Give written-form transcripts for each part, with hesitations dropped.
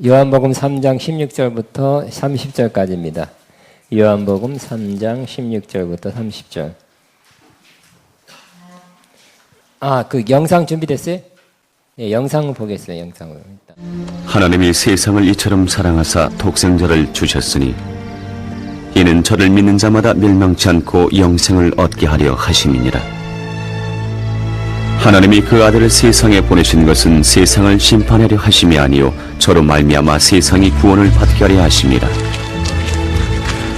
요한복음 3장 16절부터 30절까지입니다. 요한복음 3장 16절부터 30절. 그 영상 준비됐어요? 네, 영상을 보겠어요. 영상을. 하나님이 세상을 이처럼 사랑하사 독생자를 주셨으니 이는 저를 믿는 자마다 멸망치 않고 영생을 얻게 하려 하심이니라. 하나님이 그 아들을 세상에 보내신 것은 세상을 심판하려 하심이 아니요 저로 말미암아 세상이 구원을 받게 하려 하심이라.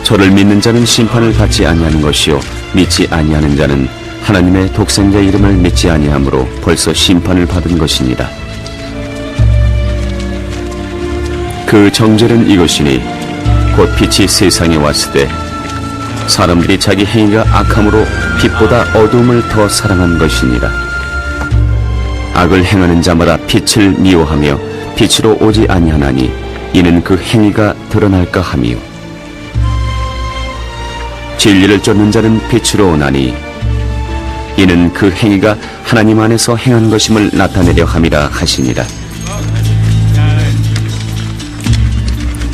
저를 믿는 자는 심판을 받지 아니하는 것이요 믿지 아니하는 자는 하나님의 독생자 이름을 믿지 아니하므로 벌써 심판을 받은 것이니라. 그 정죄는 이것이니 곧 빛이 세상에 왔을 때 사람들이 자기 행위가 악함으로 빛보다 어두움을 더 사랑한 것이니라. 악을 행하는 자마다 빛을 미워하며 빛으로 오지 아니하나니 이는 그 행위가 드러날까 함이요 진리를 쫓는 자는 빛으로 오나니 이는 그 행위가 하나님 안에서 행한 것임을 나타내려 함이라 하시니라.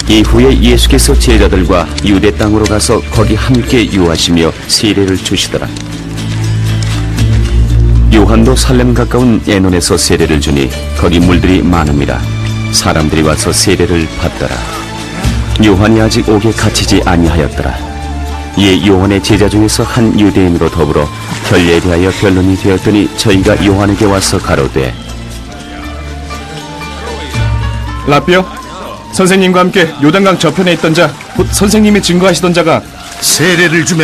이후에 예수께서 제자들과 유대 땅으로 가서 거기 함께 유하시며 세례를 주시더라. 요한도 살렘 가까운 에논에서 세례를 주니 거기 물들이 많음이라. 사람들이 와서 세례를 받더라. 요한이 아직 옥에 갇히지 아니하였더라. 이에 요한의 제자 중에서 한 유대인으로 더불어 결례에 대하여 변론이 되었더니 저희가 요한에게 와서 가로되 라삐요, 선생님과 함께 요단강 저편에 있던 자, 곧 선생님이 증거하시던 자가 세례를 주매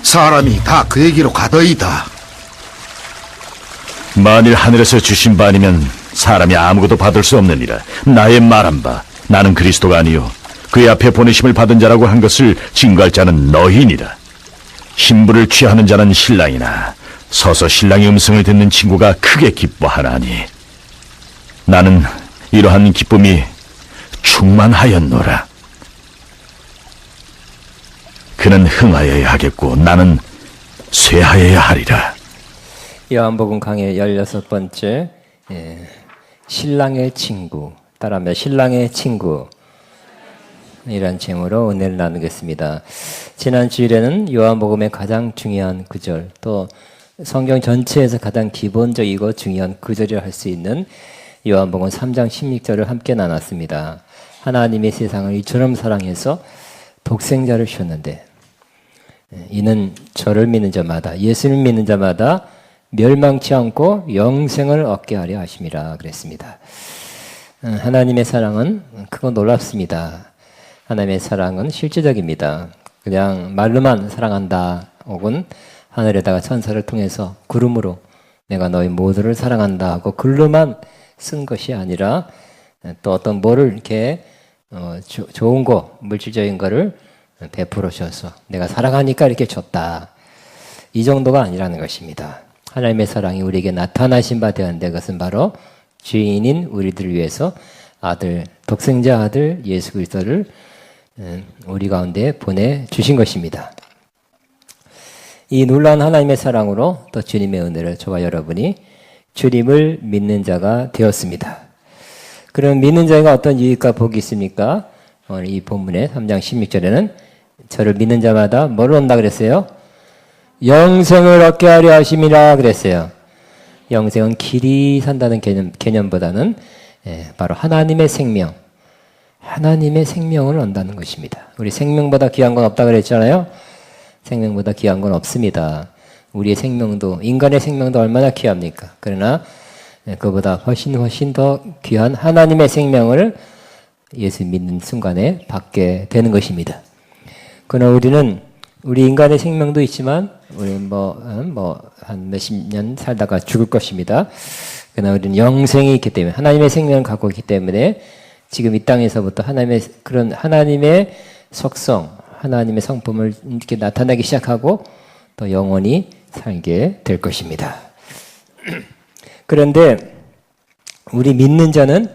사람이 다 그에게로 가더이다. 만일 하늘에서 주신 바 아니면 사람이 아무것도 받을 수 없느니라. 나의 말한 바 나는 그리스도가 아니요 그의 앞에 보내심을 받은 자라고 한 것을 증거할 자는 너희니라. 신부를 취하는 자는 신랑이나 서서 신랑의 음성을 듣는 친구가 크게 기뻐하나니 나는 이러한 기쁨이 충만하였노라. 그는 흥하여야 하겠고 나는 쇠하여야 하리라. 요한복음 강의 16번째 신랑의 친구, 따라하면 신랑의 친구 이란 제목으로 은혜를 나누겠습니다. 지난 주일에는 요한복음의 가장 중요한 구절, 또 성경 전체에서 가장 기본적이고 중요한 구절이라 할 수 있는 요한복음 3장 16절을 함께 나눴습니다. 하나님이 세상을 이처럼 사랑해서 독생자를 주셨는데 이는 저를 믿는 자마다, 예수를 믿는 자마다 멸망치 않고 영생을 얻게 하려 하심이라 그랬습니다. 하나님의 사랑은 크고 놀랍습니다. 하나님의 사랑은 실제적입니다. 그냥 말로만 사랑한다 혹은 하늘에다가 천사를 통해서 구름으로 내가 너희 모두를 사랑한다 하고 글로만 쓴 것이 아니라 또 어떤 뭐를 이렇게 좋은 거, 물질적인 거를 베풀어 줘서 내가 사랑하니까 이렇게 줬다. 이 정도가 아니라는 것입니다. 하나님의 사랑이 우리에게 나타나신 바 되었는데 그것은 바로 죄인인 우리들을 위해서 아들, 독생자 아들 예수 그리스도를 우리 가운데 보내주신 것입니다. 이 놀라운 하나님의 사랑으로 또 주님의 은혜를 저와 여러분이 주님을 믿는 자가 되었습니다. 그럼 믿는 자가 어떤 유익과 복이 있습니까? 오늘 이 본문의 3장 16절에는 저를 믿는 자마다 뭘 얻는다 그랬어요? 영생을 얻게 하려 하심이라 그랬어요. 영생은 길이 산다는 개념보다는 바로 하나님의 생명, 하나님의 생명을 얻는다는 것입니다. 우리 생명보다 귀한 건 없다 그랬잖아요. 생명보다 귀한 건 없습니다. 우리의 생명도, 인간의 생명도 얼마나 귀합니까? 그러나 그보다 훨씬 더 귀한 하나님의 생명을 예수 믿는 순간에 받게 되는 것입니다. 그러나 우리 인간의 생명도 있지만 우리 한 몇십 년 살다가 죽을 것입니다. 그러나 우리는 영생이 있기 때문에 하나님의 생명을 갖고 있기 때문에 지금 이 땅에서부터 하나님의 속성, 하나님의 성품을 이렇게 나타나기 시작하고 또 영원히 살게 될 것입니다. 그런데 우리 믿는 자는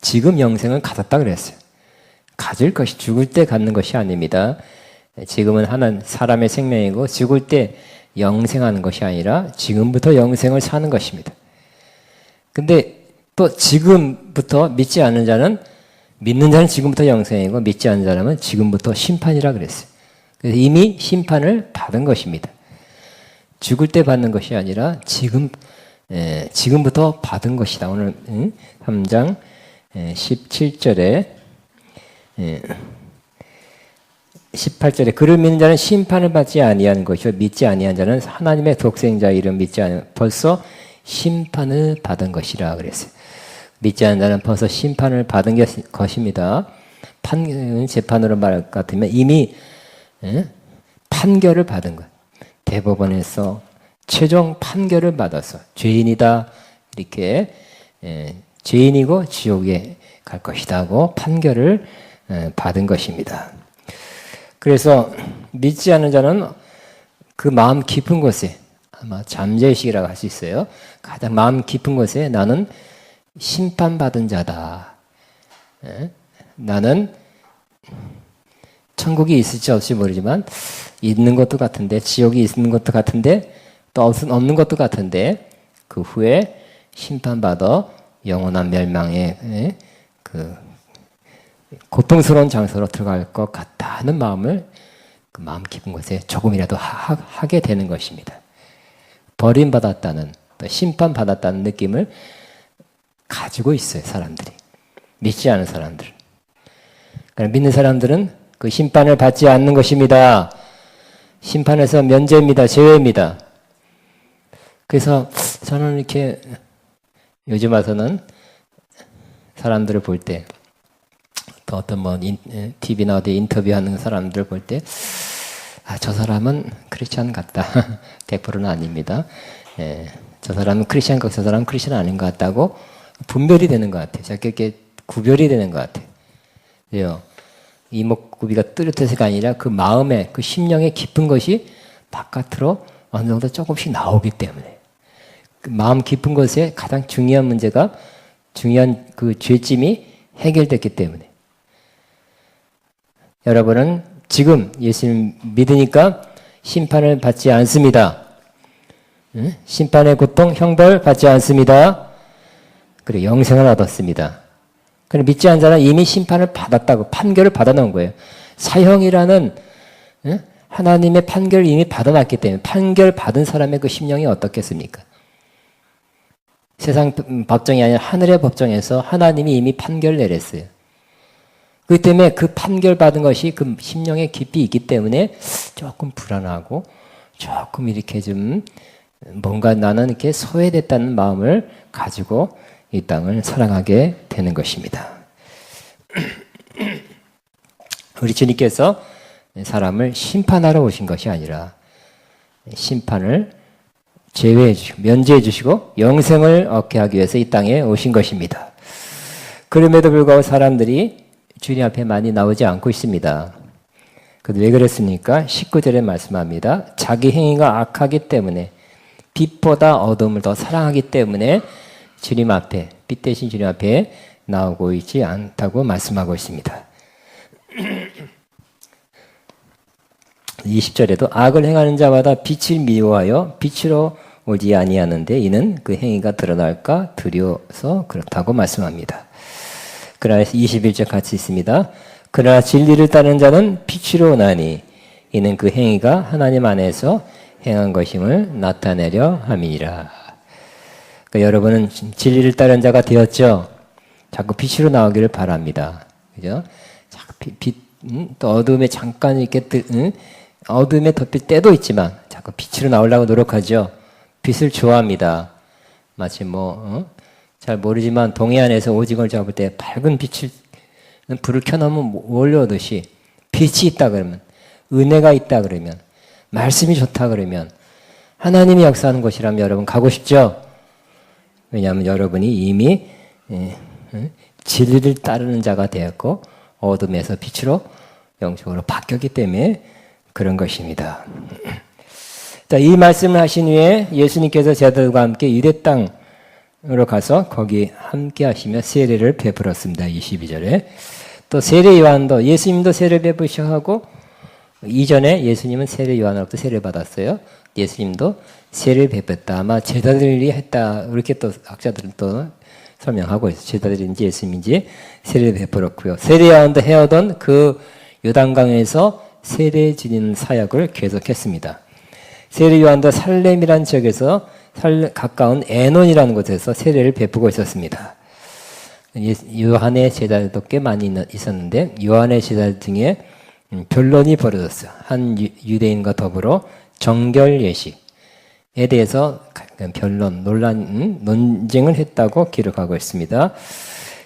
지금 영생을 가졌다 그랬어요. 가질 것이 죽을 때 갖는 것이 아닙니다. 지금은 사람의 생명이고 죽을 때 영생하는 것이 아니라 지금부터 영생을 사는 것입니다. 근데 또 지금부터 믿지 않는 자는 믿는 자는 지금부터 영생이고 믿지 않는 사람은 지금부터 심판이라 그랬어요. 그래서 이미 심판을 받은 것입니다. 죽을 때 받는 것이 아니라 지금부터 받은 것이다. 오늘 3장 17절에 18절에 그를 믿는 자는 심판을 받지 아니하는 것이요 믿지 아니한 자는 하나님의 독생자 이름 믿지 않으면 벌써 심판을 받은 것이라 그랬어요. 믿지 않는 자는 벌써 심판을 받은 것입니다. 재판으로 말할 것 같으면 이미 판결을 받은 것. 대법원에서 최종 판결을 받아서 죄인이다 이렇게 죄인이고 지옥에 갈 것이다고 판결을 받은 것입니다. 그래서 믿지 않는 자는 그 마음 깊은 곳에 아마 잠재의식이라고 할 수 있어요. 가장 마음 깊은 곳에 나는 심판받은 자다. 나는 천국이 있을지 없을지 모르지만 있는 것도 같은데 지옥이 있는 것도 같은데 또 없는 것도 같은데 그 후에 심판받아 영원한 멸망의 그 고통스러운 장소로 들어갈 것 같다는 마음을 그 마음 깊은 곳에 조금이라도 하게 되는 것입니다. 버림받았다는 또 심판받았다는 느낌을 가지고 있어요. 사람들이. 믿지 않은 사람들. 그러니까 믿는 사람들은 그 심판을 받지 않는 것입니다. 심판에서 면제입니다. 제외입니다. 그래서 저는 이렇게 요즘 와서는 사람들을 볼 때 또 어떤 TV나 어디 인터뷰하는 사람들 볼 때 저 사람은 크리스찬 같다. 100%는 아닙니다. 저 사람은 크리스찬 같고 저 사람은 크리스찬 아닌 것 같다고 분별이 되는 것 같아요. 자꾸 이렇게 구별이 되는 것 같아요. 왜요? 이목구비가 뚜렷해서가 아니라 그 마음의 그 심령의 깊은 것이 바깥으로 어느 정도 조금씩 나오기 때문에 그 마음 깊은 것에 가장 중요한 문제가 중요한 그 죄짐이 해결됐기 때문에 여러분은 지금 예수님 믿으니까 심판을 받지 않습니다. 심판의 고통, 형벌 받지 않습니다. 그리고 영생을 얻었습니다. 그럼 믿지 않는 자는 이미 심판을 받았다고 판결을 받아놓은 거예요. 사형이라는 하나님의 판결을 이미 받아놨기 때문에 판결 받은 사람의 그 심령이 어떻겠습니까? 세상 법정이 아니라 하늘의 법정에서 하나님이 이미 판결을 내렸어요. 그렇기 때문에 그 판결 받은 것이 그 심령에 깊이 있기 때문에 조금 불안하고 조금 이렇게 좀 뭔가 나는 이렇게 소외됐다는 마음을 가지고 이 땅을 살아가게 되는 것입니다. 우리 주님께서 사람을 심판하러 오신 것이 아니라 심판을 제외해 주시고 면제해 주시고 영생을 얻게 하기 위해서 이 땅에 오신 것입니다. 그럼에도 불구하고 사람들이 주님 앞에 많이 나오지 않고 있습니다. 왜 그랬습니까? 19절에 말씀합니다. 자기 행위가 악하기 때문에 빛보다 어둠을 더 사랑하기 때문에 주님 앞에 빛 대신 주님 앞에 나오고 있지 않다고 말씀하고 있습니다. 20절에도 악을 행하는 자마다 빛을 미워하여 빛으로 오지 아니하는데 이는 그 행위가 드러날까 두려워서 그렇다고 말씀합니다. 그러나 21절 같이 있습니다. 그러나 진리를 따르는 자는 빛으로 오나니 이는 그 행위가 하나님 안에서 행한 것임을 나타내려 함이니라. 그러니까 여러분은 진리를 따르는 자가 되었죠. 자꾸 빛으로 나오기를 바랍니다. 그죠? 자꾸 또 어둠에 잠깐 이렇게 어둠에 덮일 때도 있지만 자꾸 빛으로 나오려고 노력하죠. 빛을 좋아합니다. 마치 잘 모르지만 동해안에서 오징어를 잡을 때 밝은 빛을 불을 켜놓으면 몰려오듯이 빛이 있다 그러면 은혜가 있다 그러면 말씀이 좋다 그러면 하나님이 역사하는 곳이라면 여러분 가고 싶죠? 왜냐하면 여러분이 이미 진리를 따르는 자가 되었고 어둠에서 빛으로 영적으로 바뀌었기 때문에 그런 것입니다. 자, 이 말씀을 하신 후에 예수님께서 제자들과 함께 유대 땅으로 가서 거기 함께 하시며 세례를 베풀었습니다. 22절에. 또 세례 요한도 예수님도 세례 베푸셔하고 이전에 예수님은 세례 요한으로부터 세례를 받았어요. 예수님도 세례를 베풀었다. 아마 제자들이 했다. 이렇게 또 학자들은 또 설명하고 있어요. 제자들인지 예수님인지 세례를 베풀었고요. 세례 요한도 해오던 그 요단강에서 세례 지니는 사역을 계속했습니다. 세례 요한도 살렘이라는 지역에서 가까운 에논이라는 곳에서 세례를 베푸고 있었습니다. 요한의 제자들도 꽤 많이 있었는데 요한의 제자들 중에 변론이 벌어졌어요. 한 유대인과 더불어 정결 예식에 대해서 논쟁을 했다고 기록하고 있습니다.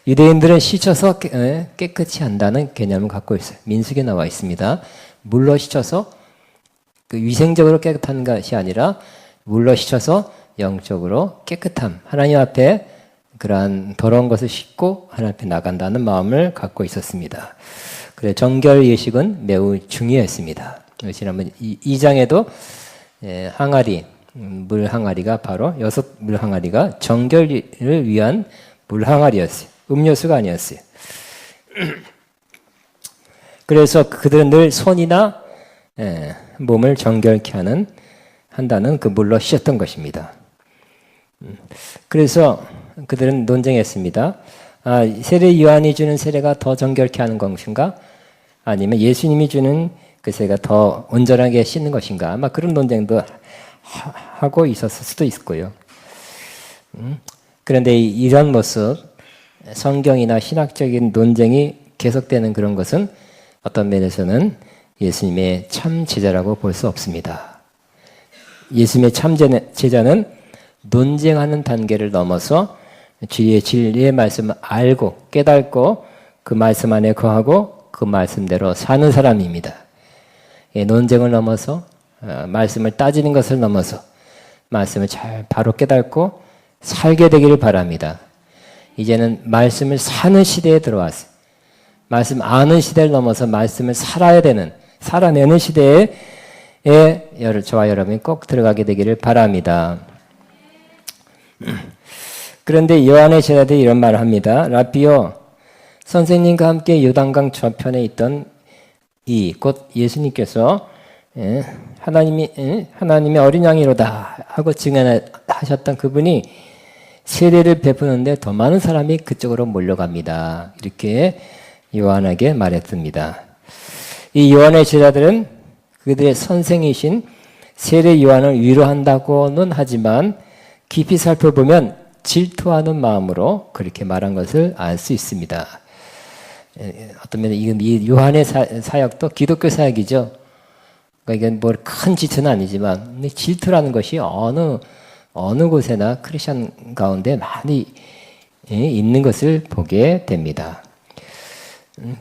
유대인들은 씻어서 깨끗이 한다는 개념을 갖고 있어요. 민수기에 나와 있습니다. 물로 씻어서 위생적으로 깨끗한 것이 아니라 물로 씻어서 영적으로 깨끗함, 하나님 앞에 그러한 더러운 것을 씻고 하나님 앞에 나간다는 마음을 갖고 있었습니다. 그래 정결 예식은 매우 중요했습니다. 지난번 2장에도 항아리, 물 항아리가 바로 6물 항아리가 정결을 위한 물 항아리였어요. 음료수가 아니었어요. 그래서 그들은 늘 손이나 몸을 정결케 한다는 그 물로 씻었던 것입니다. 그래서 그들은 논쟁했습니다. 세례 요한이 주는 세례가 더 정결케 하는 것인가? 아니면 예수님이 주는 그 세례가 더 온전하게 씻는 것인가? 아마 그런 논쟁도 하고 있었을 수도 있고요. 그런데 이런 모습, 성경이나 신학적인 논쟁이 계속되는 그런 것은 어떤 면에서는 예수님의 참 제자라고 볼 수 없습니다. 예수님의 참 제자는 논쟁하는 단계를 넘어서 주의 진리의 말씀을 알고 깨닫고 그 말씀 안에 거하고 그 말씀대로 사는 사람입니다. 논쟁을 넘어서 말씀을 따지는 것을 넘어서 말씀을 잘 바로 깨닫고 살게 되기를 바랍니다. 이제는 말씀을 사는 시대에 들어왔어요. 말씀 아는 시대를 넘어서 말씀을 살아내는 시대에 저와 여러분이 꼭 들어가게 되기를 바랍니다. 그런데 요한의 제자들이 이런 말을 합니다. 라비요, 선생님과 함께 요단강 저편에 있던 곧 예수님께서 하나님의 어린 양이로다 하고 증언하셨던 그분이 세례를 베푸는데 더 많은 사람이 그쪽으로 몰려갑니다. 이렇게 요한에게 말했습니다. 이 요한의 제자들은 그들의 선생이신 세례 요한을 위로한다고는 하지만 깊이 살펴보면 질투하는 마음으로 그렇게 말한 것을 알 수 있습니다. 어떤 면에 이 요한의 사역도 기독교 사역이죠. 그러니까 이건 뭐 큰 질투는 아니지만 질투라는 것이 어느 곳에나 크리스천 가운데 많이 있는 것을 보게 됩니다.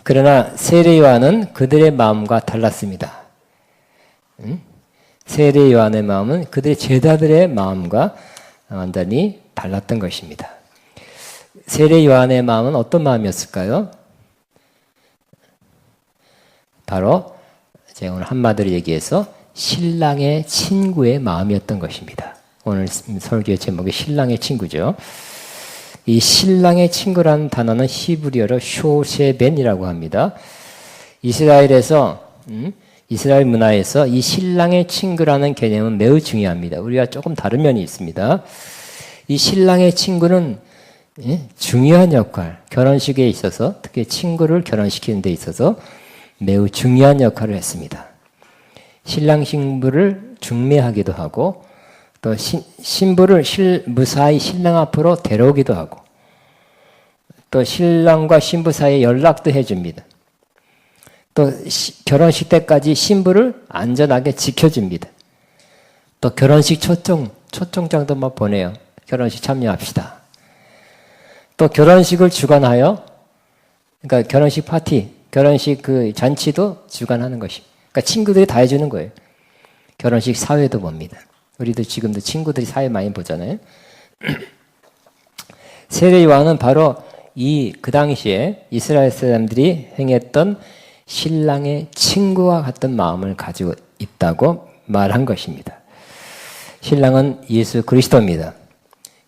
그러나 세례 요한은 그들의 마음과 달랐습니다. 세례 요한의 마음은 그들의 제자들의 마음과 완전히 달랐던 것입니다. 세례 요한의 마음은 어떤 마음이었을까요? 바로 제가 오늘 한마디로 얘기해서 신랑의 친구의 마음이었던 것입니다. 오늘 설교의 제목이 신랑의 친구죠. 이 신랑의 친구라는 단어는 히브리어로 쇼세벤이라고 합니다. 이스라엘 문화에서 이 신랑의 친구라는 개념은 매우 중요합니다. 우리가 조금 다른 면이 있습니다. 이 신랑의 친구는 중요한 역할, 결혼식에 있어서 특히 친구를 결혼시키는 데 있어서 매우 중요한 역할을 했습니다. 신랑 신부를 중매하기도 하고 또 신부를 무사히 신랑 앞으로 데려오기도 하고 또 신랑과 신부 사이에 연락도 해줍니다. 또 결혼식 때까지 신부를 안전하게 지켜줍니다. 또 결혼식 초청장도 막 보내요. 결혼식 참여합시다. 또 결혼식을 주관하여, 그러니까 결혼식 파티, 결혼식 그 잔치도 주관하는 것입니다. 그러니까 친구들이 다 해주는 거예요. 결혼식 사회도 봅니다. 우리도 지금도 친구들이 사회 많이 보잖아요. 세례 요한은 바로 그 당시에 이스라엘 사람들이 행했던 신랑의 친구와 같은 마음을 가지고 있다고 말한 것입니다. 신랑은 예수 그리스도입니다.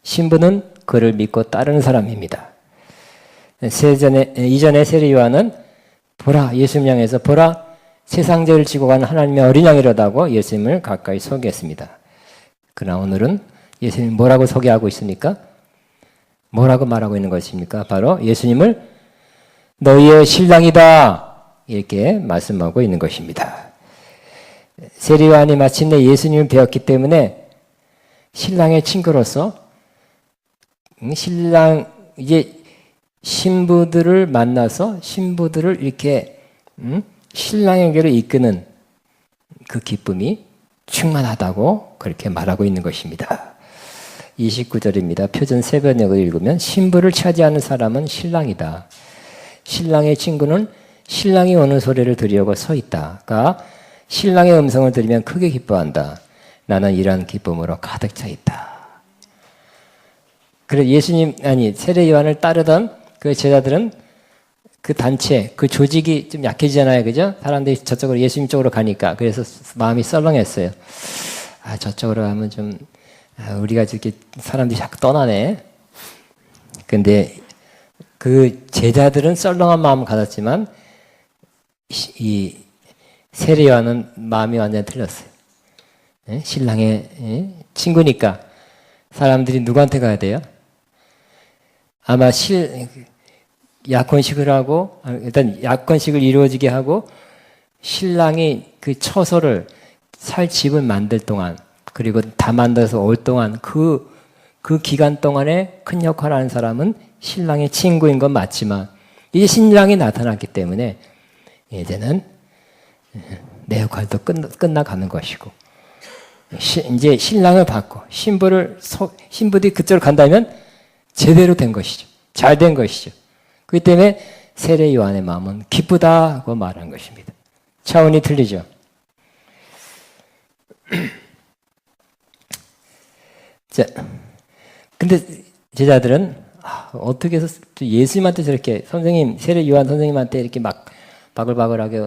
신부는 그를 믿고 따르는 사람입니다. 이전에 세례 요한은 보라, 예수님 향해서 보라, 세상 죄를 지고 가는 하나님의 어린 양이로다고 예수님을 가까이 소개했습니다. 그러나 오늘은 예수님 뭐라고 소개하고 있습니까? 뭐라고 말하고 있는 것입니까? 바로 예수님을 너희의 신랑이다 이렇게 말씀하고 있는 것입니다. 세례요한이 마침내 예수님을 배웠기 때문에 신랑의 친구로서 신랑 이제 신부들을 만나서 신부들을 이렇게 신랑에게로 이끄는 그 기쁨이 충만하다고 그렇게 말하고 있는 것입니다. 29절입니다. 표준 세번역을 읽으면 신부를 차지하는 사람은 신랑이다. 신랑의 친구는 신랑이 오는 소리를 들으려고 서 있다가 신랑의 음성을 들으면 크게 기뻐한다. 나는 이러한 기쁨으로 가득 차 있다. 그래서 세례 요한을 따르던 그 제자들은 그 단체, 그 조직이 좀 약해지잖아요. 그죠? 사람들이 저쪽으로 예수님 쪽으로 가니까. 그래서 마음이 썰렁했어요. 아, 저쪽으로 가면 좀, 우리가 이렇게 사람들이 자꾸 떠나네. 근데 그 제자들은 썰렁한 마음을 가졌지만, 이 세례 요한은 마음이 완전히 틀렸어요. 신랑의 친구니까 사람들이 누구한테 가야 돼요? 아마 약혼식을 하고, 일단 약혼식을 이루어지게 하고, 신랑이 그 처소를 살 집을 만들 동안, 그리고 다 만들어서 올 동안, 그 기간 동안에 큰 역할을 하는 사람은 신랑의 친구인 건 맞지만, 이제 신랑이 나타났기 때문에, 이제는 내 역할도 끝나가는 것이고, 이제 신랑을 받고, 신부들이 그쪽으로 간다면, 제대로 된 것이죠. 잘 된 것이죠. 그렇기 때문에 세례 요한의 마음은 기쁘다고 말한 것입니다. 차원이 틀리죠. 자, 근데 제자들은 어떻게 해서 예수님한테 저렇게 세례 요한 선생님한테 이렇게 막 바글바글하게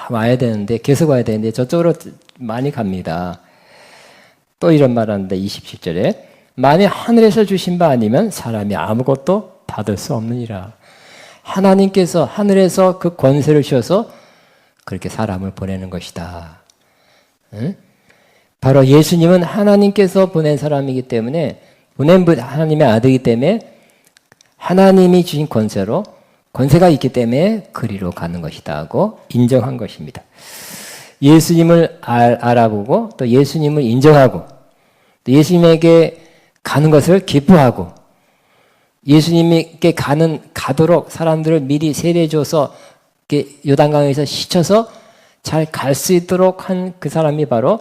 와야 되는데 계속 와야 되는데 저쪽으로 많이 갑니다. 또 이런 말 하는데 27절에 만일 하늘에서 주신 바 아니면 사람이 아무것도 받을 수 없느니라. 하나님께서 하늘에서 그 권세를 주셔서 그렇게 사람을 보내는 것이다. 응? 바로 예수님은 하나님께서 보낸 사람이기 때문에 보낸 하나님의 아들이기 때문에 하나님이 주신 권세가 있기 때문에 그리로 가는 것이다 하고 인정한 것입니다. 예수님을 알아보고 또 예수님을 인정하고 또 예수님에게 가는 것을 기뻐하고 예수님께 가도록 사람들을 미리 세례줘서 요단강에서 씻어서 잘 갈 수 있도록 한 그 사람이 바로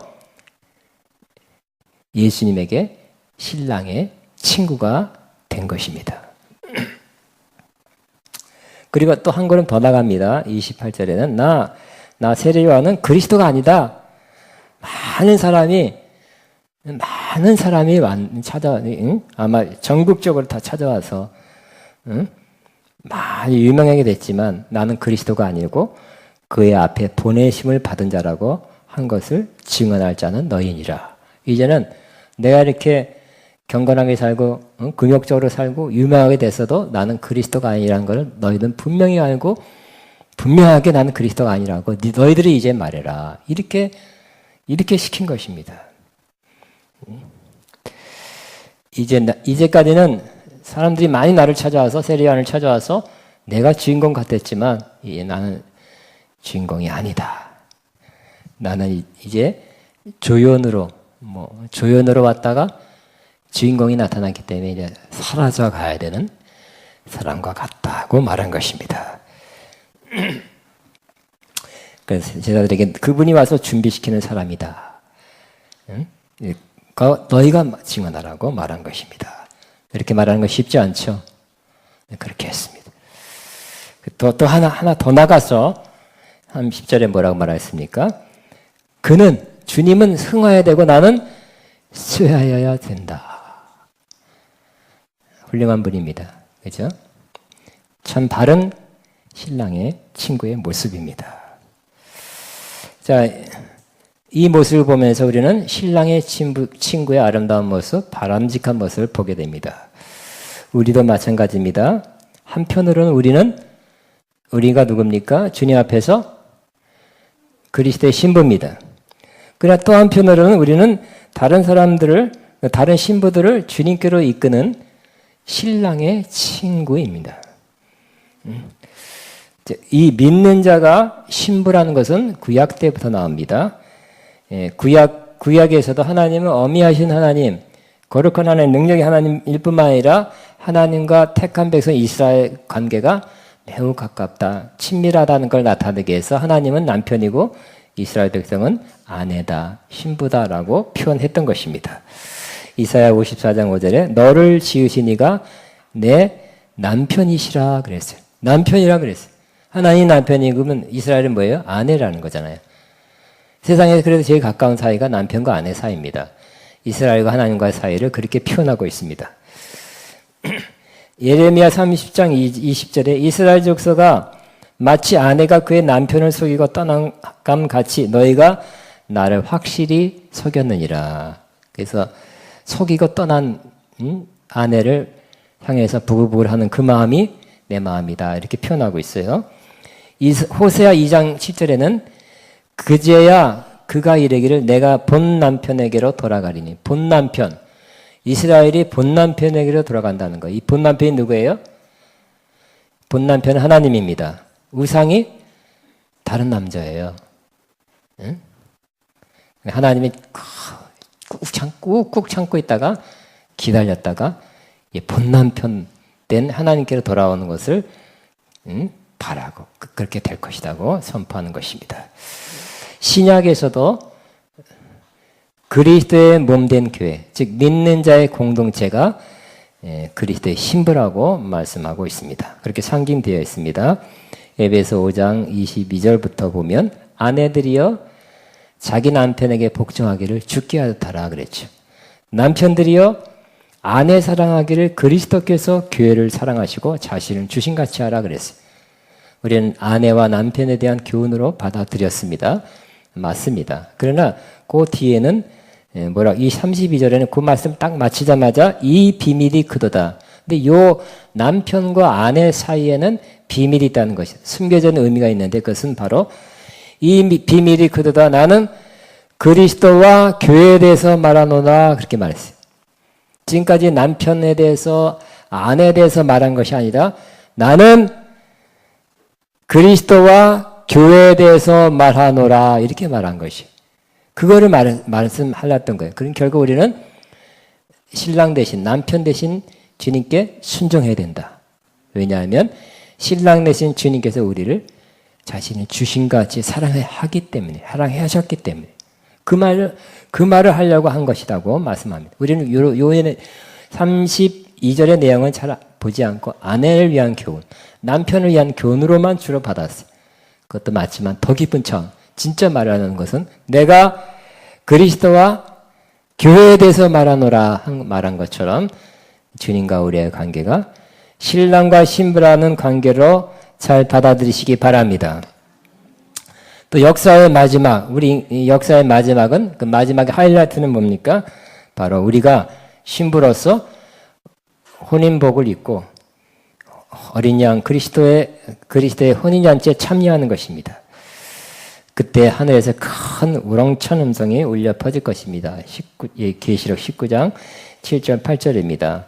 예수님에게 신랑의 친구가 된 것입니다. 그리고 또 한 걸음 더 나갑니다. 28절에는 나 세례 요한은 그리스도가 아니다. 많은 사람이 아마 전국적으로 다 찾아와서 많이 유명하게 됐지만 나는 그리스도가 아니고 그의 앞에 보내심을 받은 자라고 한 것을 증언할 자는 너희니라. 이제는 내가 이렇게 경건하게 살고 금욕적으로 살고 유명하게 됐어도 나는 그리스도가 아니라는 걸 너희들은 분명히 알고 분명하게 나는 그리스도가 아니라고 너희들이 이제 말해라. 이렇게 시킨 것입니다. 이제까지는 사람들이 많이 나를 찾아와서 세례 요한을 찾아와서 내가 주인공 같았지만 이제 나는 주인공이 아니다. 나는 이제 조연으로 왔다가 주인공이 나타났기 때문에 이제 사라져 가야 되는 사람과 같다고 말한 것입니다. 그래서 제자들에게 그분이 와서 준비시키는 사람이다. 너희가 증언하라고 말한 것입니다. 이렇게 말하는 건 쉽지 않죠. 그렇게 했습니다. 또 하나 더 나가서 30절에 뭐라고 말했습니까? 주님은 승하여야 되고 나는 쇠하여야 된다. 훌륭한 분입니다. 그죠? 참 바른 신랑의 친구의 모습입니다. 자, 이 모습을 보면서 우리는 신랑의 친구의 아름다운 모습, 바람직한 모습을 보게 됩니다. 우리도 마찬가지입니다. 한편으로는 우리가 누굽니까? 주님 앞에서 그리스도의 신부입니다. 그러나 또 한편으로는 우리는 다른 신부들을 주님께로 이끄는 신랑의 친구입니다. 이 믿는 자가 신부라는 것은 구약 때부터 나옵니다. 구약에서도 하나님은 어미하신 하나님, 거룩한 하나님, 능력의 하나님일 뿐만 아니라 하나님과 택한 백성 이스라엘 관계가 매우 가깝다, 친밀하다는 걸 나타내기 위해서 하나님은 남편이고 이스라엘 백성은 아내다, 신부다라고 표현했던 것입니다. 이사야 54장 5절에 너를 지으신 이가 내 남편이시라 그랬어요. 남편이라 그랬어요. 하나님 남편이 그러면 이스라엘은 뭐예요? 아내라는 거잖아요. 세상에서 그래도 제일 가까운 사이가 남편과 아내 사이입니다. 이스라엘과 하나님과의 사이를 그렇게 표현하고 있습니다. 예레미야 30장 20절에 이스라엘 족속아 마치 아내가 그의 남편을 속이고 떠난 감 같이 너희가 나를 확실히 속였느니라. 그래서 속이고 떠난 아내를 향해서 부글부글하는 그 마음이 내 마음이다, 이렇게 표현하고 있어요. 호세아 2장 7절에는 그제야 그가 이르기를 내가 본 남편에게로 돌아가리니. 본 남편, 이스라엘이 본 남편에게로 돌아간다는 거예요. 이 본 남편이 누구예요? 본 남편은 하나님입니다. 우상이 다른 남자예요. 응? 하나님이 꾹 참고 있다가 기다렸다가 본 남편 된 하나님께로 돌아오는 것을 바라고 그렇게 될 것이라고 선포하는 것입니다. 신약에서도 그리스도의 몸된 교회, 즉 믿는 자의 공동체가 그리스도의 신부라고 말씀하고 있습니다. 그렇게 상징되어 있습니다. 에베소 5장 22절부터 보면 아내들이여 자기 남편에게 복종하기를 주께 하듯하라 그랬죠. 남편들이여 아내 사랑하기를 그리스도께서 교회를 사랑하시고 자신을 주신같이 하라 그랬어요. 우리는 아내와 남편에 대한 교훈으로 받아들였습니다. 맞습니다. 그러나 그 뒤에는 이 32절에는 그 말씀 딱 마치자마자 이 비밀이 그도다. 근데 요 남편과 아내 사이에는 비밀이 있다는 것이 숨겨져 있는 의미가 있는데 그것은 바로 이 비밀이 그도다. 나는 그리스도와 교회에 대해서 말하노라 그렇게 말했어요. 지금까지 남편에 대해서 아내에 대해서 말한 것이 아니라 나는 그리스도와 교회에 대해서 말하노라 이렇게 말한 것이 그거를 말씀하셨던 거예요. 그럼 결국 우리는 신랑 대신 남편 대신 주님께 순종해야 된다. 왜냐하면 신랑 대신 주님께서 우리를 자신이 주신과 같이 사랑하기 때문에 사랑하셨기 때문에 그 말을 하려고 한 것이라고 말씀합니다. 우리는 요에는 32절의 내용은 잘 보지 않고 아내를 위한 교훈, 남편을 위한 교훈으로만 주로 받았어요. 그것도 맞지만 더 깊은 차원, 진짜 말하는 것은 내가 그리스도와 교회에 대해서 말한 것처럼 주님과 우리의 관계가 신랑과 신부라는 관계로 잘 받아들이시기 바랍니다. 또 역사의 마지막, 우리 역사의 마지막은 그 마지막의 하이라이트는 뭡니까? 바로 우리가 신부로서 혼인복을 입고 어린 양 그리스도의 혼인잔치에 참여하는 것입니다. 그때 하늘에서 큰 우렁찬 음성이 울려 퍼질 것입니다. 계시록 19장 7절 8절입니다.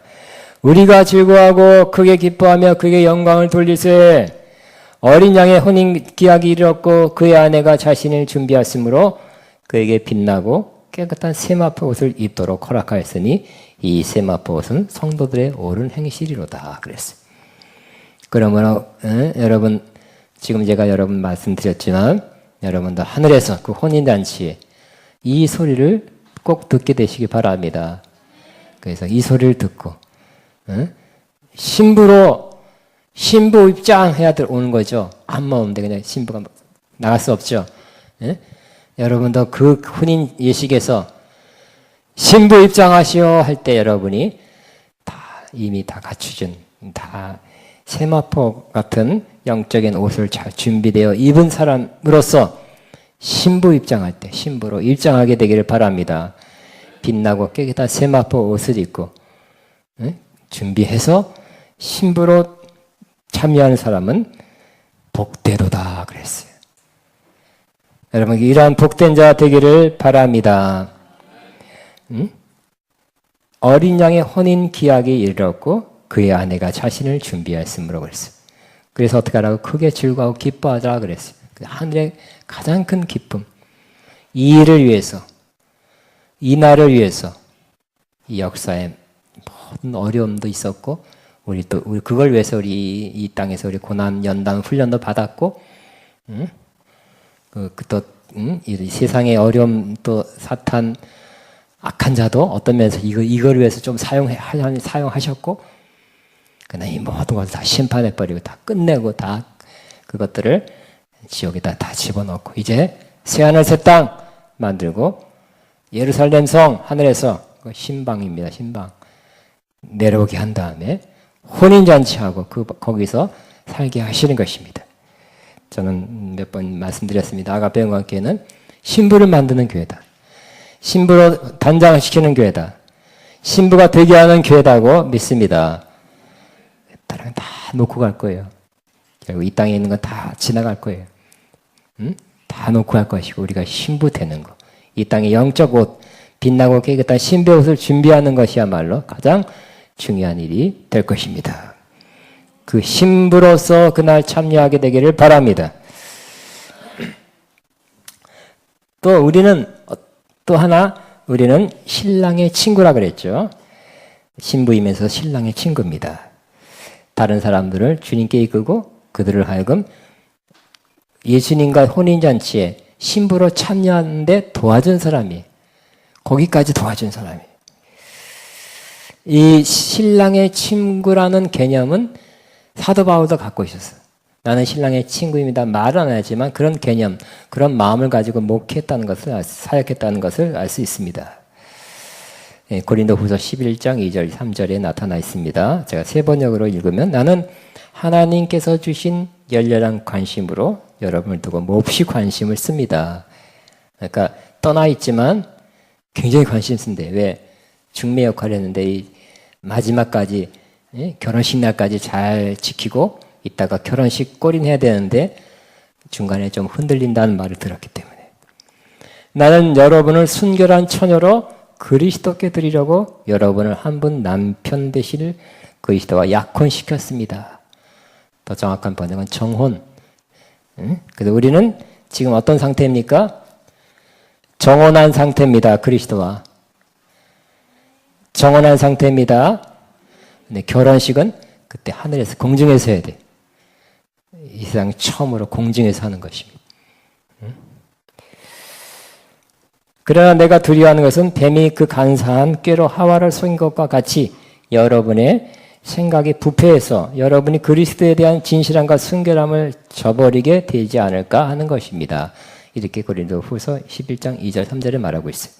우리가 즐거워하고 크게 기뻐하며 그에게 영광을 돌리세 어린 양의 혼인 기약이 이르렀고 그의 아내가 자신을 준비하였으므로 그에게 빛나고 깨끗한 세마포 옷을 입도록 허락하였으니 이 세마포 옷은 성도들의 옳은 행실이로다 그랬어요. 그러므로 여러분 지금 제가 여러분 말씀드렸지만 여러분도 하늘에서 그 혼인잔치에 이 소리를 꼭 듣게 되시기 바랍니다. 그래서 이 소리를 듣고 신부 입장해야 오는 거죠. 안만 오면 그냥 신부가 나갈 수 없죠. 여러분도 그 혼인 예식에서 신부 입장하시오 할 때 여러분이 이미 다 갖추진 다 세마포 같은 영적인 옷을 잘 준비되어 입은 사람으로서 신부 입장할 때 신부로 입장하게 되기를 바랍니다. 빛나고 깨끗한 세마포 옷을 입고 준비해서 신부로 참여하는 사람은 복되도다 그랬어요. 여러분 이러한 복된 자 되기를 바랍니다. 어린 양의 혼인 기약이 이르렀고 그의 아내가 자신을 준비하였으므로 그랬어요. 그래서 어떻게 하라고? 크게 즐거워하고 기뻐하자 그랬어요. 하늘의 가장 큰 기쁨, 이 일을 위해서, 이 날을 위해서 이 역사에 모든 어려움도 있었고 우리 그걸 위해서 우리 이 땅에서 우리 고난 연단 훈련도 받았고, 이 세상의 어려움 또 사탄 악한 자도 어떤 면에서 이걸 위해서 좀 사용하셨고, 그러나 이 모든 것을 다 심판해버리고 다 끝내고 다 그것들을 지옥에다 다 집어넣고 이제 새하늘 새 땅 만들고 예루살렘 성 하늘에서 신방입니다. 신방 내려오게 한 다음에 혼인잔치하고 거기서 살게 하시는 것입니다. 저는 몇 번 말씀드렸습니다. 아가페 영광교회는 신부를 만드는 교회다. 신부로 단장시키는 교회다. 신부가 되게 하는 교회다고 믿습니다. 다른 다 놓고 갈 거예요. 결국 이 땅에 있는 건 다 지나갈 거예요. 다 놓고 갈 것이고 우리가 신부 되는 거. 이 땅의 영적 옷, 빛나고 깨끗한 신부의 옷을 준비하는 것이야말로 가장 중요한 일이 될 것입니다. 그 신부로서 그날 참여하게 되기를 바랍니다. 또 우리는 신랑의 친구라 그랬죠. 신부이면서 신랑의 친구입니다. 다른 사람들을 주님께 이끌고 그들을 하여금 예수님과 혼인잔치에 신부로 참여하는데 도와준 사람이, 거기까지 도와준 사람이. 이 신랑의 친구라는 개념은 사도 바울도 갖고 있었어요. 나는 신랑의 친구입니다. 말은 안 하지만 그런 개념, 그런 마음을 가지고 목회했다는 것을, 사역했다는 것을 알 수 있습니다. 고린도후서 11장 2절, 3절에 나타나 있습니다. 제가 세 번역으로 읽으면 나는 하나님께서 주신 열렬한 관심으로 여러분을 두고 몹시 관심을 씁니다. 그러니까 떠나 있지만 굉장히 관심 쓴대. 왜? 중매 역할을 했는데 이 마지막까지 결혼식 날까지 잘 지키고 이따가 결혼식 꼬린해야 되는데 중간에 좀 흔들린다는 말을 들었기 때문에 나는 여러분을 순결한 처녀로 그리스도께 드리려고 여러분을 한 분 남편 되실 그리스도와 약혼시켰습니다. 더 정확한 번역은 정혼. 그래서 우리는 지금 어떤 상태입니까? 정혼한 상태입니다. 그리스도와. 정혼한 상태입니다. 근데 결혼식은 그때 하늘에서 공중에서 해야 돼. 이 세상 처음으로 공중에서 하는 것입니다. 그러나 내가 두려워하는 것은 뱀이 그 간사한 꾀로 하와를 속인 것과 같이 여러분의 생각이 부패해서 여러분이 그리스도에 대한 진실함과 순결함을 저버리게 되지 않을까 하는 것입니다. 이렇게 고린도후서 11장 2절 3절에 말하고 있어요.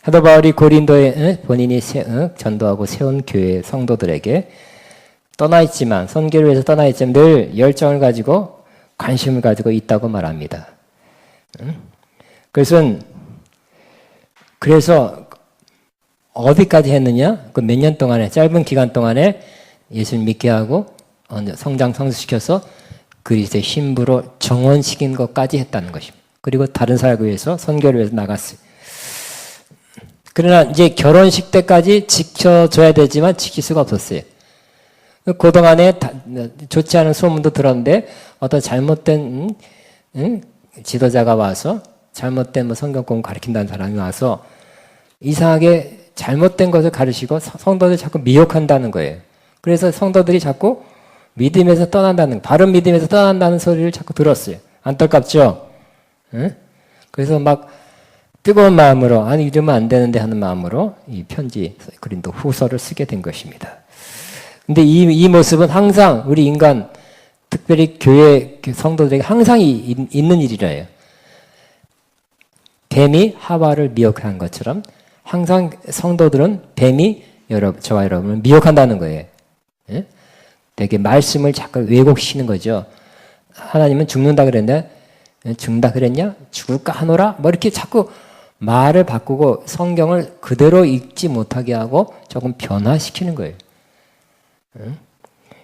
사도 바울이 고린도에 본인이 전도하고 세운 교회 성도들에게 떠나 있지만 선교를 위해서 떠나 있지만 늘 열정을 가지고 관심을 가지고 있다고 말합니다. 그래서 어디까지 했느냐? 그 몇 년 동안에 짧은 기간 동안에 예수님 믿게 하고 성장 성수시켜서 그리스도의 신부로 정원시킨 것까지 했다는 것입니다. 그리고 다른 사역을 위해서 선교를 위해서 나갔어요. 그러나 이제 결혼식 때까지 지켜줘야 되지만 지킬 수가 없었어요. 그동안에 좋지 않은 소문도 들었는데 어떤 잘못된 지도자가 와서 잘못된 성경 공부 가르친다는 사람이 와서 이상하게 잘못된 것을 가르치고 성도들 자꾸 미혹한다는 거예요. 그래서 성도들이 자꾸 믿음에서 떠난다는, 바른 믿음에서 떠난다는 소리를 자꾸 들었어요. 안타깝죠? 그래서 막 뜨거운 마음으로 아니 이러면 안 되는데 하는 마음으로 이 편지 고린도 후서를 쓰게 된 것입니다. 근데 이 모습은 항상 우리 인간 특별히 교회 성도들에게 항상 있는 일이래요. 뱀이 하와를 미혹한 것처럼 항상 성도들은 뱀이 저와 여러분을 미혹한다는 거예요. 예? 되게 말씀을 자꾸 왜곡시키는 거죠. 하나님은 죽는다 그랬냐? 죽는다 그랬냐? 죽을까 하노라? 뭐 이렇게 자꾸 말을 바꾸고 성경을 그대로 읽지 못하게 하고 조금 변화시키는 거예요.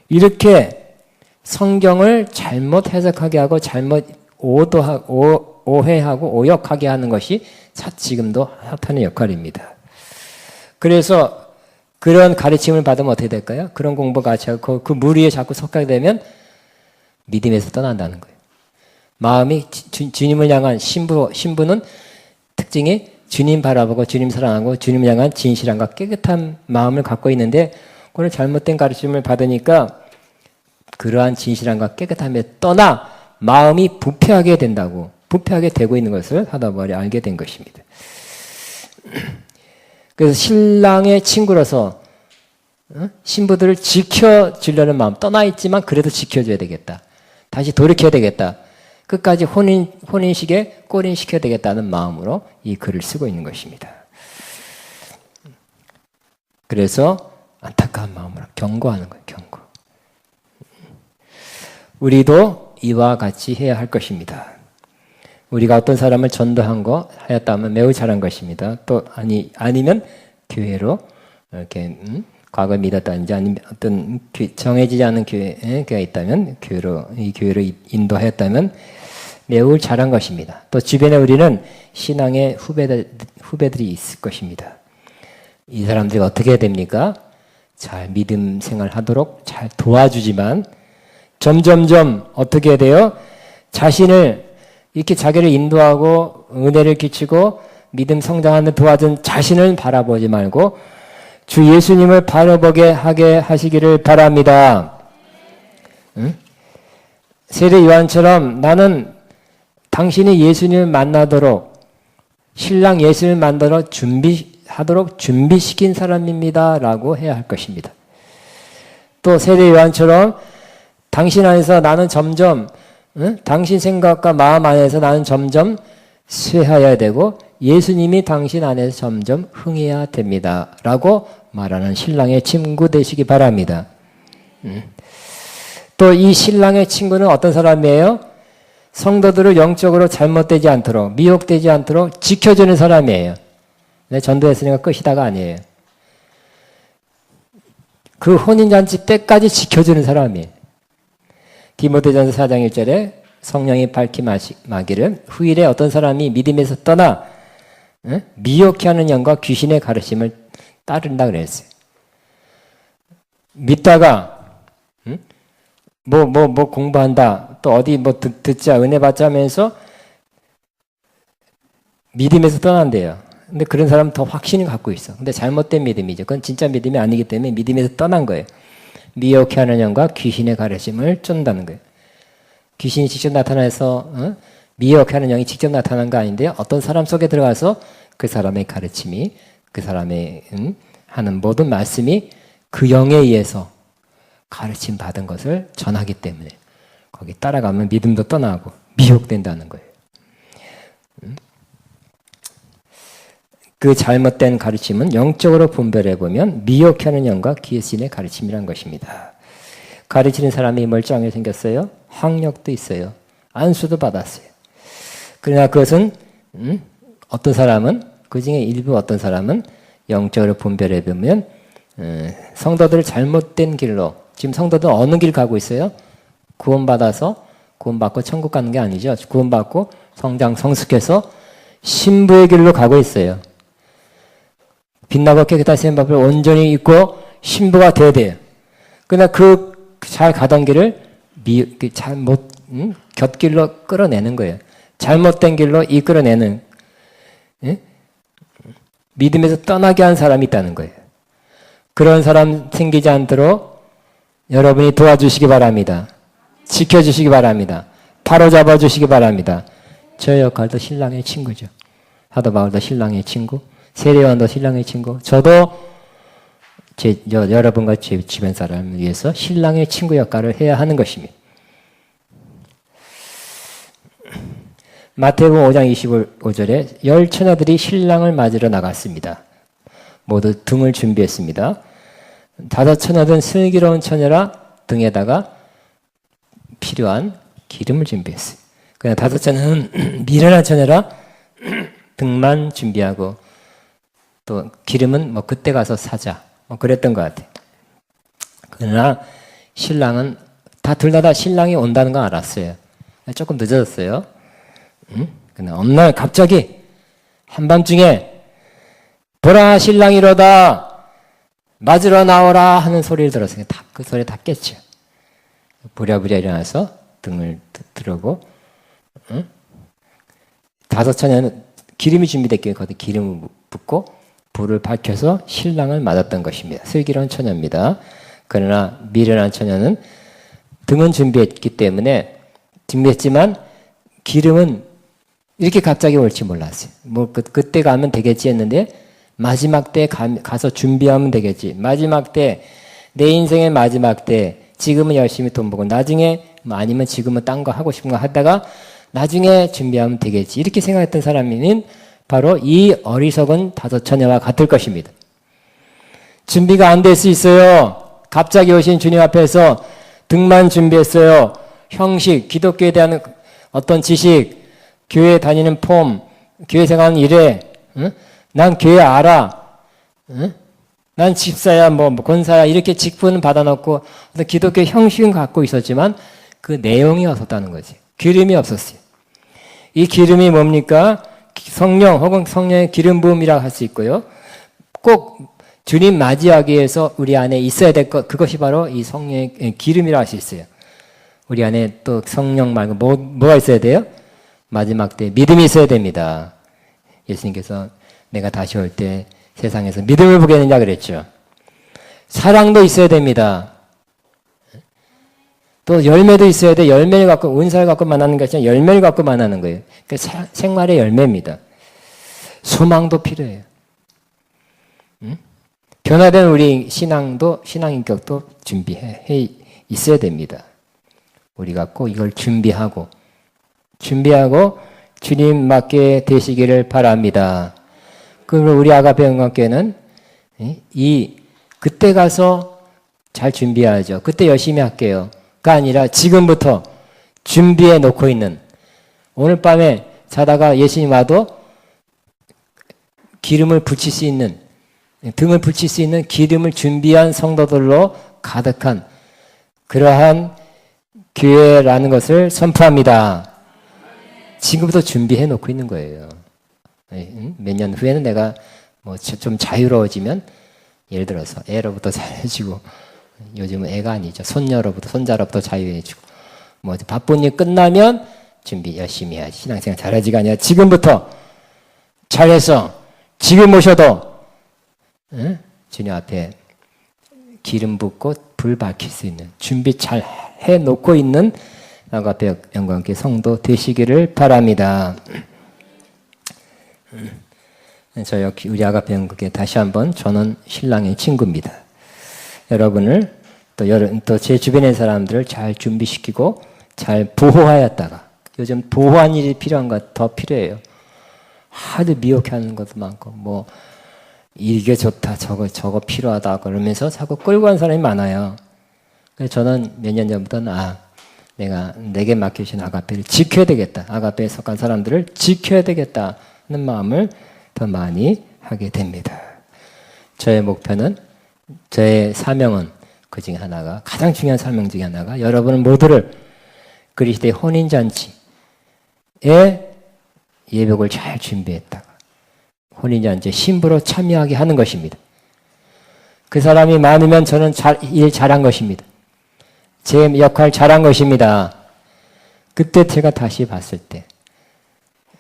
이렇게 성경을 잘못 해석하게 하고 잘못 오해하고 오역하게 하는 것이 지금도 사탄의 역할입니다. 그래서 그런 가르침을 받으면 어떻게 될까요? 그런 공부 같이 하고 그 물 위에 자꾸 속하게 되면 믿음에서 떠난다는 거예요. 마음이 주님을 향한 신부는 특징이 주님 바라보고 주님 사랑하고 주님을 향한 진실함과 깨끗한 마음을 갖고 있는데 그런 잘못된 가르침을 받으니까 그러한 진실함과 깨끗함에 떠나 마음이 부패하게 된다고, 부패하게 되고 있는 것을 하다 보니 알게 된 것입니다. 그래서 신랑의 친구로서 신부들을 지켜주려는 마음, 떠나 있지만 그래도 지켜줘야 되겠다. 다시 돌이켜야 되겠다. 끝까지 혼인식에 꼬린시켜야 되겠다는 마음으로 이 글을 쓰고 있는 것입니다. 그래서 안타까운 마음으로 경고하는 거예요. 경고. 우리도 이와 같이 해야 할 것입니다. 우리가 어떤 사람을 전도한 거 하였다면 매우 잘한 것입니다. 또 아니면 교회로 이렇게 과거에 믿었다든지 아니면 어떤 정해지지 않은 교회가 있다면 이 교회로 인도하였다면 매우 잘한 것입니다. 또 주변에 우리는 신앙의 후배들이 있을 것입니다. 이 사람들이 어떻게 해야 됩니까? 잘 믿음 생활하도록 잘 도와주지만 점점점 어떻게 해야 돼요? 자신을 이렇게 자기를 인도하고 은혜를 끼치고 믿음 성장하는 도와준 자신을 바라보지 말고 주 예수님을 바라보게 하게 하시기를 바랍니다. 세례 요한처럼 나는 당신이 예수님을 만나도록 신랑 예수님을 만나도록 준비하도록 준비시킨 사람입니다. 라고 해야 할 것입니다. 또 세례 요한처럼 당신 안에서 나는 점점 당신 생각과 마음 안에서 나는 점점 쇠하여야 되고 예수님이 당신 안에서 점점 흥해야 됩니다. 라고 말하는 신랑의 친구 되시기 바랍니다. 또 이 신랑의 친구는 어떤 사람이에요? 성도들을 영적으로 잘못되지 않도록 미혹되지 않도록 지켜주는 사람이에요. 내 전도했으니까 끝이다가 아니에요. 그 혼인잔치 때까지 지켜주는 사람이에요. 디모데전서 4장 1절에 성령이 밝히마기를 후일에 어떤 사람이 믿음에서 떠나 미혹해 하는 영과 귀신의 가르침을 따른다 그랬어요. 믿다가 뭐 공부한다 또 어디 뭐 듣자 은혜 받자 하면서 믿음에서 떠난대요. 근데 그런 사람은 더 확신을 갖고 있어. 근데 잘못된 믿음이죠. 그건 진짜 믿음이 아니기 때문에 믿음에서 떠난 거예요. 미혹해 하는 영과 귀신의 가르침을 쫀다는 거예요. 귀신이 직접 나타나서 미혹해 하는 영이 직접 나타난 거 아닌데요. 어떤 사람 속에 들어가서 그 사람의 가르침이 그 사람의 하는 모든 말씀이 그 영에 의해서 가르침 받은 것을 전하기 때문에 거기 따라가면 믿음도 떠나고 미혹된다는 거예요. 그 잘못된 가르침은 영적으로 분별해보면 미혹하는 영과 귀신의 가르침이란 것입니다. 가르치는 사람이 멀쩡하게 생겼어요. 학력도 있어요. 안수도 받았어요. 그러나 그것은 어떤 사람은 그 중에 일부 어떤 사람은 영적으로 분별해보면 성도들을 잘못된 길로 지금 성도들 어느 길 가고 있어요? 구원받고 천국 가는 게 아니죠. 구원받고 성장 성숙해서 신부의 길로 가고 있어요. 빛나고 깨끗한 세마법을 온전히 입고 신부가 되어야 돼요. 그러나 그 잘 가던 길을 곁길로 끌어내는 거예요. 잘못된 길로 이끌어내는 믿음에서 떠나게 한 사람이 있다는 거예요. 그런 사람 생기지 않도록 여러분이 도와주시기 바랍니다. 지켜주시기 바랍니다. 바로잡아 주시기 바랍니다. 저의 역할도 신랑의 친구죠. 사도 바울도 신랑의 친구, 세례요한도 신랑의 친구, 저도 여러분과 제 주변 사람을 위해서 신랑의 친구 역할을 해야 하는 것입니다. 마태복음 5장 25절에 10 처녀들이 신랑을 맞으러 나갔습니다. 모두 등을 준비했습니다. 5 처녀들은 슬기로운 처녀라 등에다가 필요한 기름을 준비했어요. 그러나 5 처녀는 미련한 처녀라 등만 준비하고 또 기름은 뭐 그때 가서 사자 그랬던 것 같아요. 그러나 신랑은 둘 다 신랑이 온다는 건 알았어요. 조금 늦어졌어요. 그러나 어느 날 갑자기 한밤중에 보라 신랑이로다 맞으러 나오라 하는 소리를 들었으니까 그 소리에 다 깼죠. 부랴부랴 일어나서 등을 들고, 응? 다섯 처녀는 기름이 준비됐기에 거기에 기름을 붓고 불을 밝혀서 신랑을 맞았던 것입니다. 슬기로운 처녀입니다. 그러나 미련한 처녀는 등은 준비했기 때문에 준비했지만 기름은 이렇게 갑자기 올지 몰랐어요. 뭐 그때 가면 되겠지 했는데 마지막 때 가서 준비하면 되겠지. 마지막 때, 내 인생의 마지막 때, 지금은 열심히 돈 벌고 나중에 뭐 아니면 지금은 딴 거 하고 싶은 거 하다가 나중에 준비하면 되겠지. 이렇게 생각했던 사람은 바로 이 어리석은 다섯 처녀와 같을 것입니다. 준비가 안 될 수 있어요. 갑자기 오신 주님 앞에서 등만 준비했어요. 형식, 기독교에 대한 어떤 지식, 교회 다니는 폼, 교회 생활하는 일에, 응? 난 교회 알아. 응? 난 집사야, 뭐 권사야, 이렇게 직분을 받아놓고 어떤 기독교 형식은 갖고 있었지만 그 내용이 없었다는 거지. 기름이 없었어요. 이 기름이 뭡니까? 성령 혹은 성령의 기름 부음이라고 할 수 있고요. 꼭 주님 맞이하기 위해서 우리 안에 있어야 될 것, 그것이 바로 이 성령의 기름이라고 할 수 있어요. 우리 안에 또 성령 말고 뭐가 있어야 돼요? 마지막 때 믿음이 있어야 됩니다. 예수님께서 내가 다시 올 때 세상에서 믿음을 보겠느냐 그랬죠. 사랑도 있어야 됩니다. 또 열매도 있어야 돼. 열매를 갖고 은사를 갖고 만나는 것이 아니라 열매를 갖고 만나는 거예요. 그러니까 생활의 열매입니다. 소망도 필요해요. 응? 변화된 우리 신앙도 신앙 인격도 준비해 있어야 됩니다. 우리가 꼭 이걸 준비하고 주님 맞게 되시기를 바랍니다. 그러면 우리 아가페 영광교회는 그때 가서 잘 준비해야죠. 그때 열심히 할게요.가 아니라 지금부터 준비해 놓고 있는, 오늘 밤에 자다가 예수님 와도 기름을 붙일 수 있는, 등을 붙일 수 있는 기름을 준비한 성도들로 가득한 그러한 교회라는 것을 선포합니다. 지금부터 준비해 놓고 있는 거예요. 몇 년 후에는 내가 뭐 좀 자유로워지면, 예를 들어서 애로부터 자유해지고, 요즘은 애가 아니죠. 손녀로부터, 손자로부터 자유해지고, 뭐 바쁜 일 끝나면 준비 열심히 해야지. 신앙생활 잘하지가 아니라 지금부터 잘해서 지금 오셔도 주님 앞에 기름 붓고 불 밝힐 수 있는 준비 잘 해놓고 있는 아가페 영광교회 성도 되시기를 바랍니다. 저희 우리 아가페 영광교회 다시 한번 저는 신랑의 친구입니다. 여러분을 또 제 주변의 사람들을 잘 준비시키고 잘 보호하였다가, 요즘 보호한 일이 필요한 것 더 필요해요. 하도 미혹하는 것도 많고 뭐 이게 좋다 저거 필요하다 그러면서 자꾸 끌고 간 사람이 많아요. 그래서 저는 몇 년 전부터는 내게 맡겨주신 아가페를 지켜야 되겠다. 아가페에 속한 사람들을 지켜야 되겠다는 마음을 더 많이 하게 됩니다. 저의 목표는, 저의 사명은 그 중에 하나가, 가장 중요한 사명 중에 하나가 여러분 모두를 그리스도의 혼인잔치에 예복을 잘 준비했다가 혼인잔치에 신부로 참여하게 하는 것입니다. 그 사람이 많으면 저는 일 잘한 것입니다. 제 역할 잘한 것입니다. 그때 제가 다시 봤을 때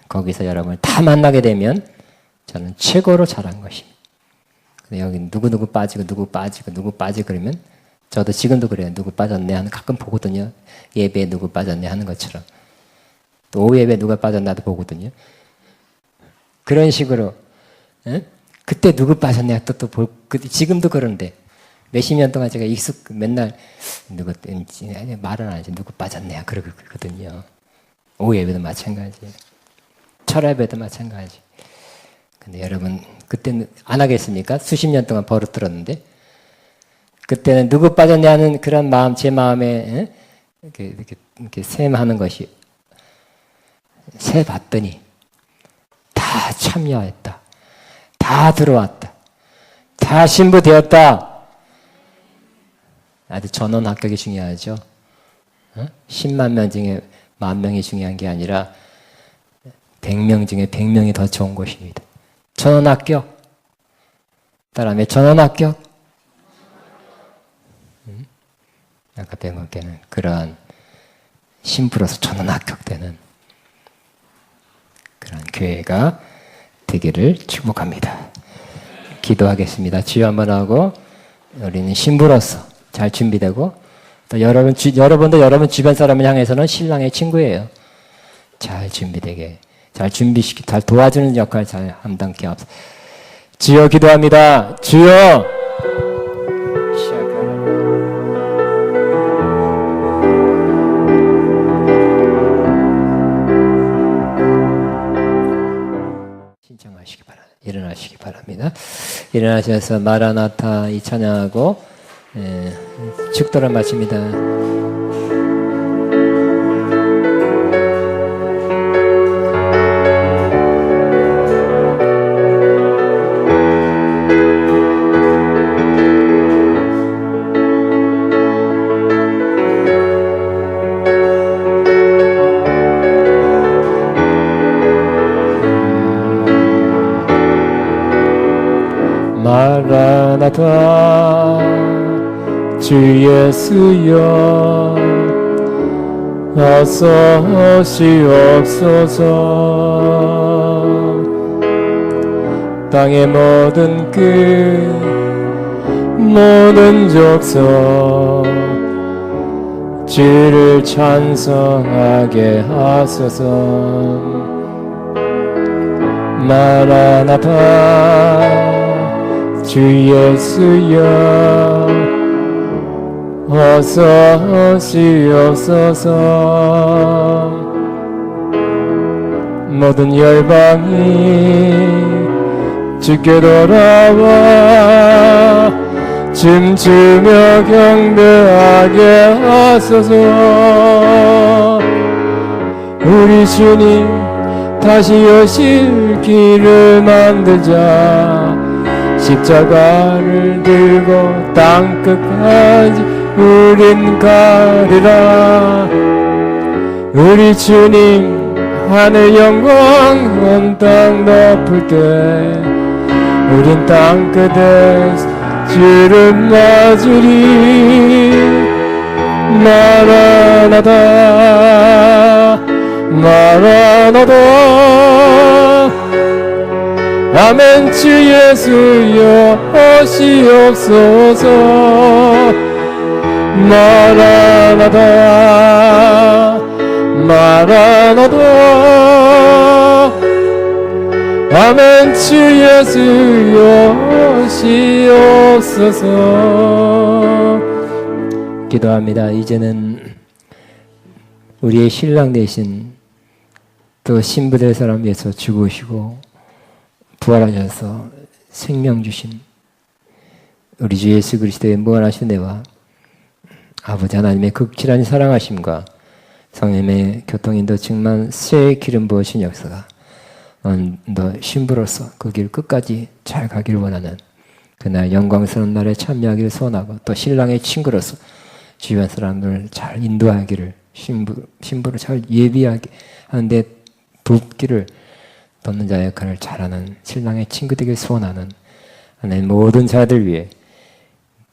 거기서 여러분을 다 만나게 되면 저는 최고로 잘한 것입니다. 근데 여기 누구 빠지고 그러면 저도 지금도 그래요. 누구 빠졌네 하는 가끔 보거든요. 예배에 누구 빠졌네 하는 것처럼. 또 오후 예배에 누가 빠졌나도 보거든요. 그런 식으로 그때 누구 빠졌네 지금도 그런데 몇십 년 동안 제가 맨날 누구 말은 안 하지 누구 빠졌네 그러거든요. 오후 예배도 마찬가지, 철 예배도 마찬가지. 근데 여러분 그때는 안 하겠습니까? 수십 년 동안 버릇 들었는데 그때는 누구 빠졌냐 하는 그런 마음, 제 마음에 이렇게 셈하는 것이, 세 봤더니 다 참여했다, 다 들어왔다, 다 신부 되었다. 아주 전원 합격이 중요하죠. 10만 명 중에 10,000명이 중요한 게 아니라 100명 중에 100명이 더 좋은 것입니다. 전원 합격, 그다음에 전원 합격, 아까 먹게는 그러한 신부로서 전원합격되는 그런 교회가 되기를 축복합니다. 기도하겠습니다. 주여 한번 하고 우리는 신부로서 잘 준비되고 또 여러분도 여러분 주변 사람을 향해서는 신랑의 친구예요. 잘 준비되게 잘 도와주는 역할 잘 감당케 하옵소서. 주여 기도합니다. 주여 신청하시기 바랍니다. 일어나시기 바랍니다. 일어나셔서 마라나타 이 찬양하고 축도를 마칩니다. 마라나타 주 예수여 어서 오시옵소서. 땅의 모든 끝 모든 족속 주를 찬송하게 하소서. 마라나타 주 예수여 어서 오시옵소서. 모든 열방이 주께 돌아와 춤추며 경배하게 하소서. 우리 주님 다시 오실 길을 만들자. 십자가를 들고 땅끝까지 우린 가리라. 우리 주님 하늘 영광 온 땅 높을 때 우린 땅끝에서 주를 맞으리. 마라나다 마라나다 아멘. 주 예수여 오시옵소서. 마라나다 마라나다 아멘. 주 예수여 오시옵소서. 기도합니다. 이제는 우리의 신랑 대신 또 신부 될 사람 위해서 죽으시고 부활하셔서 생명 주신 우리 주 예수 그리스도의 무한하신 은혜와 아버지 하나님의 극진한 사랑하심과 성령의 교통인도 충만 새 기름 부으신 역사가 너 신부로서 그 길 끝까지 잘 가기를 원하는 그날 영광스러운 날에 참여하기를 소원하고 또 신랑의 친구로서 주변 사람들을 잘 인도하기를 신부를 잘 예비하게 하는데 돕기를 돕는 자의 역할을 잘하는 신랑의 친구 되길 소원하는 하나님 모든 자들 위해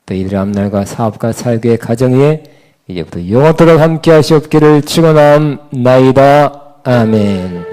또 이들의 앞날과 사업과 살기의 가정 위에 이제부터 영원토록 함께 하시옵기를 축원하옵나이다. 아멘.